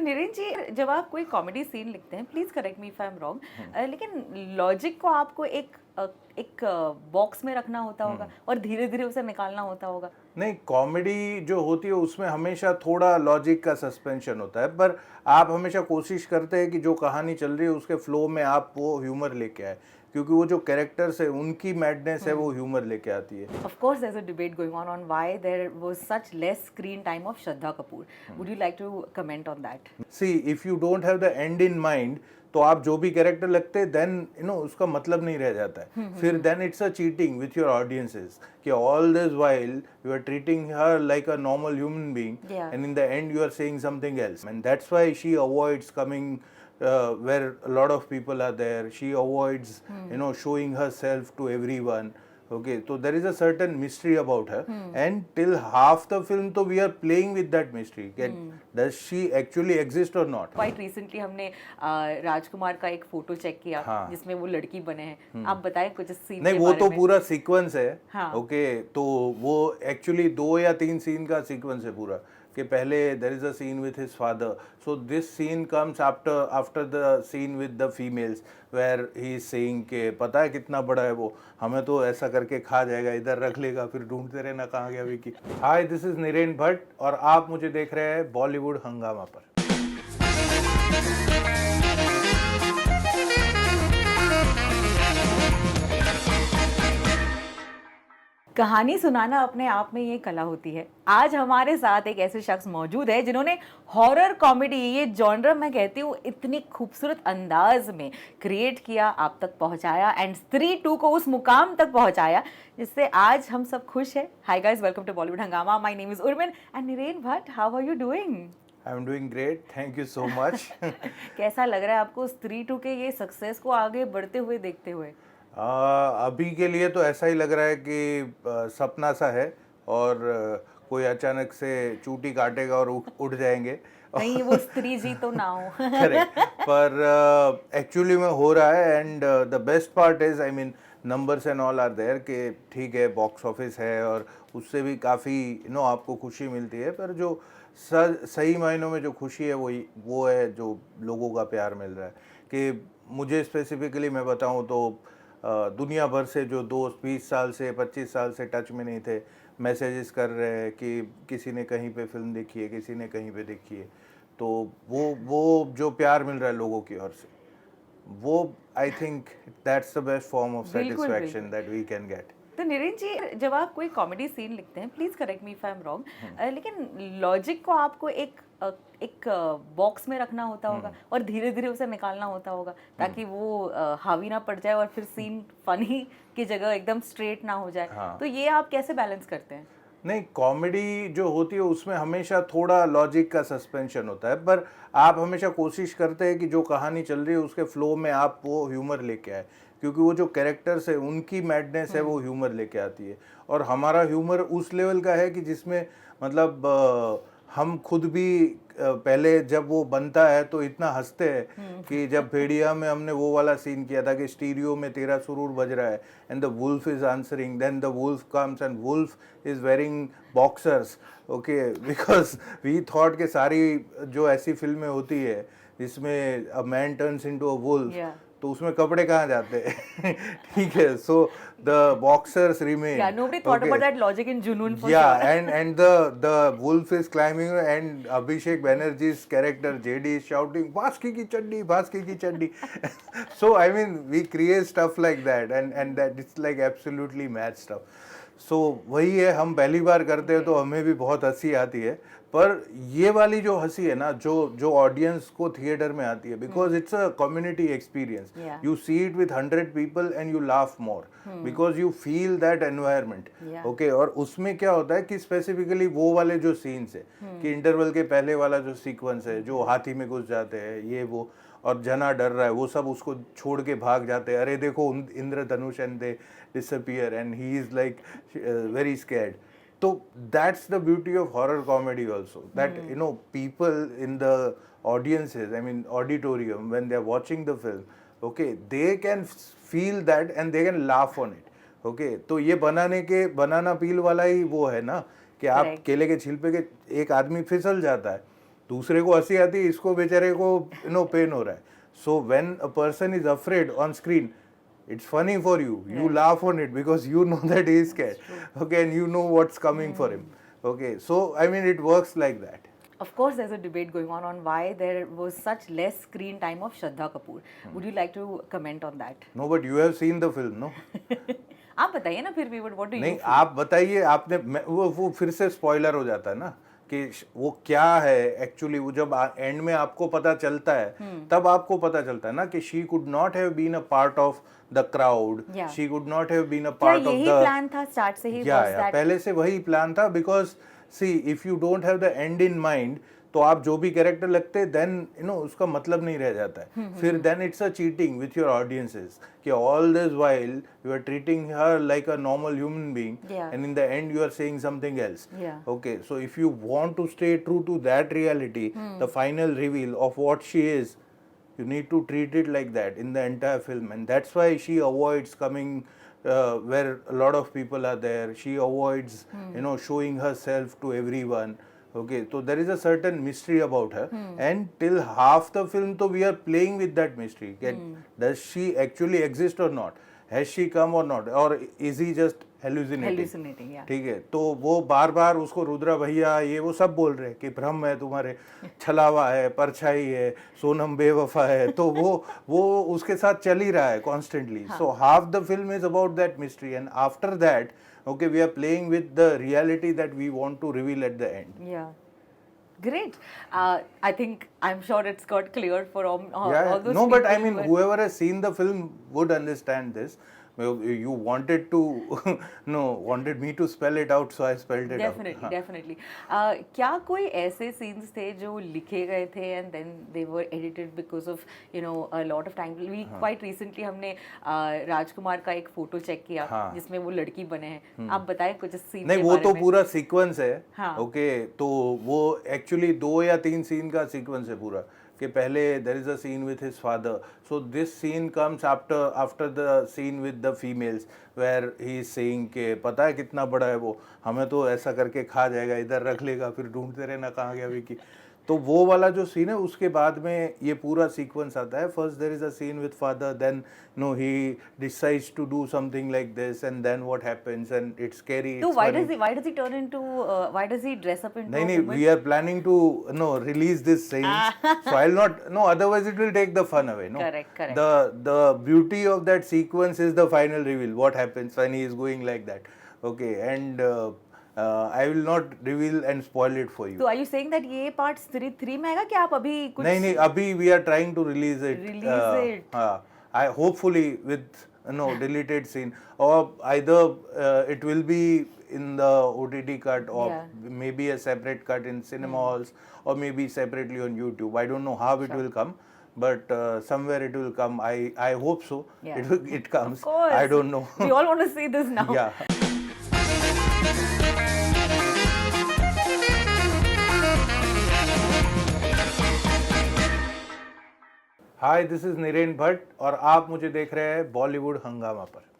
तो नीरज जी, जब आप कोई कॉमेडी सीन लिखते हैं, please correct me if I am wrong, लेकिन लॉजिक को आपको एक बॉक्स में रखना होता होगा और धीरे धीरे उसे निकालना होता होगा। नहीं, कॉमेडी जो होती है उसमें हमेशा थोड़ा लॉजिक का सस्पेंशन होता है, पर आप हमेशा कोशिश करते हैं कि जो कहानी चल रही है उसके फ्लो में आप वो ह्यूमर लेके आए, क्योंकि वो जो कैरेक्टर्स है उनकी मैडनेस है वो ह्यूमर लेके आती है। Of course, there's a debate going on why there was such less screen time of Shraddha Kapoor. Would you like to comment on that? C if you don't have the end in mind, तो आप जो भी character लगते हैं then उसका मतलब नहीं रह जाता है। फिर then it's a cheating with your audiences कि all this while you are treating her like a normal human being and in the end you are saying something else, and that's why she avoids coming where a lot of people are there. She avoids showing herself to everyone. Okay, so there is a certain mystery about her, and till half the film तो we are playing with that mystery. Does she actually exist or not? Quite recently हमने राजकुमार का एक photo check किया जिसमें वो लड़की बने हैं। आप बताएं कुछ सीन नहीं, के वो बारे तो में। पूरा सीक्वेंस है। हाँ। ओके, तो वो एक्चुअली 2 या 3 सीन का सीक्वेंस है पूरा, कि पहले there is a scene with his father, so this scene comes after the scene with the females where he is saying के पता है कितना बड़ा है वो, हमें तो ऐसा करके खा जाएगा, इधर रख लेगा, फिर ढूंढते रहना कहाँ गया विकी। हाय, दिस इज नीरेन भट्ट और आप मुझे देख रहे हैं बॉलीवुड हंगामा पर। कहानी सुनाना अपने आप में ये कला होती है। आज हमारे साथ एक ऐसे शख्स मौजूद है जिन्होंने हॉरर कॉमेडी, ये जॉनर मैं कहती हूँ, इतनी खूबसूरत अंदाज में क्रिएट किया, आप तक पहुंचाया एंड स्त्री 2 को उस मुकाम तक पहुंचाया जिससे आज हम सब खुश हैं। Hi guys, welcome to Bollywood Hungama. My name is Urmin and Niren Bhatt, how are you doing? I am doing great, thank you so much. कैसा लग रहा है आपको स्त्री 2 के ये सक्सेस को आगे बढ़ते हुए देखते हुए? अभी के लिए तो ऐसा ही लग रहा है कि सपना सा है और कोई अचानक से चूटी काटेगा और उठ जाएंगे। नहीं, वो स्त्री जी तो ना हो। करेक्ट, पर एक्चुअली में हो रहा है, and the best part is, I mean, numbers and all are there कि ठीक है, बॉक्स ऑफिस है और उससे भी काफ़ी आपको खुशी मिलती है, पर जो सही मायनों में जो खुशी है वो है जो लोगों का प्यार मिल रहा है। कि मुझे स्पेसिफिकली मैं बताऊं तो दुनिया भर से जो दोस्त 20 साल से 25 साल से टच में नहीं थे, मैसेजेस कर रहे हैं कि किसी ने कहीं पे फिल्म देखी है, किसी ने कहीं पे देखी है, तो वो जो प्यार मिल रहा है लोगों की ओर से, वो I think that's the best form of satisfaction that we can get. तो नीरज जी, जब आप कोई कॉमेडी सीन लिखते हैं, please correct me if I am wrong, लेकिन लॉजिक को आपको एक बॉक्स में रखना होता होगा और धीरे धीरे उसे निकालना होता होगा ताकि वो हावी ना पड़ जाए और फिर सीन फनी की जगह एकदम स्ट्रेट ना हो जाए। तो ये आप कैसे बैलेंस करते हैं? नहीं, कॉमेडी जो होती है उसमें हमेशा थोड़ा लॉजिक का सस्पेंशन होता है, पर आप हमेशा कोशिश करते हैं कि जो कहानी चल रही है उसके फ्लो में आप वो ह्यूमर लेके आए, क्योंकि वो जो कैरेक्टर्स है उनकी मैडनेस है वो ह्यूमर लेके आती है। और हमारा ह्यूमर उस लेवल का है कि जिसमें मतलब हम खुद भी पहले जब वो बनता है तो इतना हंसते हैं कि जब भेड़िया में हमने वो वाला सीन किया था कि स्टीरियो में तेरा सुरूर बज रहा है and the wolf is answering, then the wolf comes and wolf is wearing boxers, okay, because we thought कि सारी जो ऐसी फिल्में होती है जिसमें a man turns into a wolf, तो उसमें कपड़े कहाँ जाते हैं? ठीक है, so the boxers remain. Yeah, nobody thought about that logic in Junoon for Yeah, sure. and the wolf is climbing and Abhishek Banerjee's character JD is shouting Baski ki chaddi. So I mean we create stuff like that, and that it's like absolutely mad stuff. So वही है, हम पहली बार करते हैं तो हमें भी बहुत हंसी आती है, पर ये वाली जो हंसी है ना, जो ऑडियंस को थिएटर में आती है, because it's a community experience, you see it with 100 people and you laugh more because you feel that environment. Okay, और उसमें क्या होता है कि स्पेसिफिकली वो वाले जो सीन्स है कि इंटरवल के पहले वाला जो सीक्वेंस है, जो हाथी में घुस जाते हैं ये वो, और जना डर रहा है, वो सब उसको छोड़ के भाग जाते हैं, अरे देखो इंद्रधनुष, and they disappear and he is like very scared. So that's the beauty of horror comedy also, that people in the audiences, I mean auditorium, when they are watching the film, okay, they can feel that and they can laugh on it. Okay, तो ये बनाना पील वाला ही वो है ना कि आप केले के छिलके के एक आदमी फिसल जाता है दूसरे को हंसी आती है, इसको बेचारे को पेन हो रहा है. So when a person is afraid on screen, it's funny for you. You laugh on it because you know that he is scared. Okay, and you know what's coming for him. Okay, so I mean it works like that. Of course, there's a debate going on why there was such less screen time of Shraddha Kapoor. Would you like to comment on that? No, but you have seen the film, no? आप बताइए ना फिर भी, but what do you नहीं, feel? आप बताइए. आपने वो फिर से स्पॉइलर हो जाता है ना कि वो क्या है एक्चुअली. वो जब एंड में आपको पता चलता है तब आपको पता चलता है ना कि she could not have been a part of the crowd, she could not have been a क्या पार्ट ऑफ यही द. प्लान था स्टार्ट से ही? was that- पहले से वही प्लान था. Because see if you don't have the end in mind तो आप जो भी कैरेक्टर लगते देन उसका मतलब नहीं रह जाता है. फिर then it's a cheating with your audiences कि all this while you are treating her like a normal human being and in the end you are saying something else. Okay, so if you want to stay true to that reality, the final reveal of what she is, you need to treat it like that in the entire film, and that's why she avoids coming where a lot of people are there. She avoids showing herself to everyone. Okay, so there is a certain mystery about her, and till half the film so we are playing with that mystery. Does she actually exist or not? Has she come or not, or is he just hallucinating? yeah. ठीक है. तो वो बार बार उसको रुद्रा भैया ये वो सब बोल रहे हैं कि भ्रम है तुम्हारे, छलावा है, परछाई है, सोनम बेवफा है. तो वो उसके साथ चल ही रहा है constantly. So half the film is about that mystery, and after that okay, we are playing with the reality that we want to reveal at the end. Yeah. Great. I think I'm sure it's got clear for all those No, but I people mean, whoever has seen the film would understand this. You wanted to wanted me to spell it out, so I spelled it Definitely, out. definitely. क्या कोई ऐसे scenes थे जो लिखे गए थे and then they were edited because of a lot of time? We quite recently हमने राजकुमार का एक फोटो चेक किया जिसमें वो लड़की बने हैं. आप बताएं कुछ सीन नहीं, के वो बारे तो में. पूरा सीक्वेंस है. हाँ. ओके, तो वो एक्चुअली 2 या 3 सीन का सीक्वेंस है पूरा. कि पहले there is a scene with his father, so this scene comes after the scene with the females where he is saying कि पता है कितना बड़ा है वो, हमें तो ऐसा करके खा जाएगा, इधर रख लेगा, फिर ढूंढते रहना कहाँ गया विकी. तो वो वाला जो सीन है उसके बाद में ये पूरा सीक्वेंस आता है. First there is a scene with father, then he decides to do something like this, and then what happens, and it's scary. तो why does he turn into why does he dress up into नहीं, a woman? we are planning to release this scenes, so I'll not, otherwise it will take the fun away. Correct. The beauty of that sequence is the final reveal, what happens when he is going like that. Okay, and I will not reveal and spoil it for you. So are you saying that ये part 3 में आएगा कि आप अभी कुछ नहीं, अभी we are trying to release it. I hopefully with deleted scene, or either it will be in the OTT cut, or maybe a separate cut in cinema halls, or maybe separately on YouTube. I don't know how it will come, but somewhere it will come. I hope so. It comes. Of course. I don't know. We all want to see this now. Yeah. Hi, this is Niren Bhatt और आप मुझे देख रहे हैं बॉलीवुड हंगामा पर.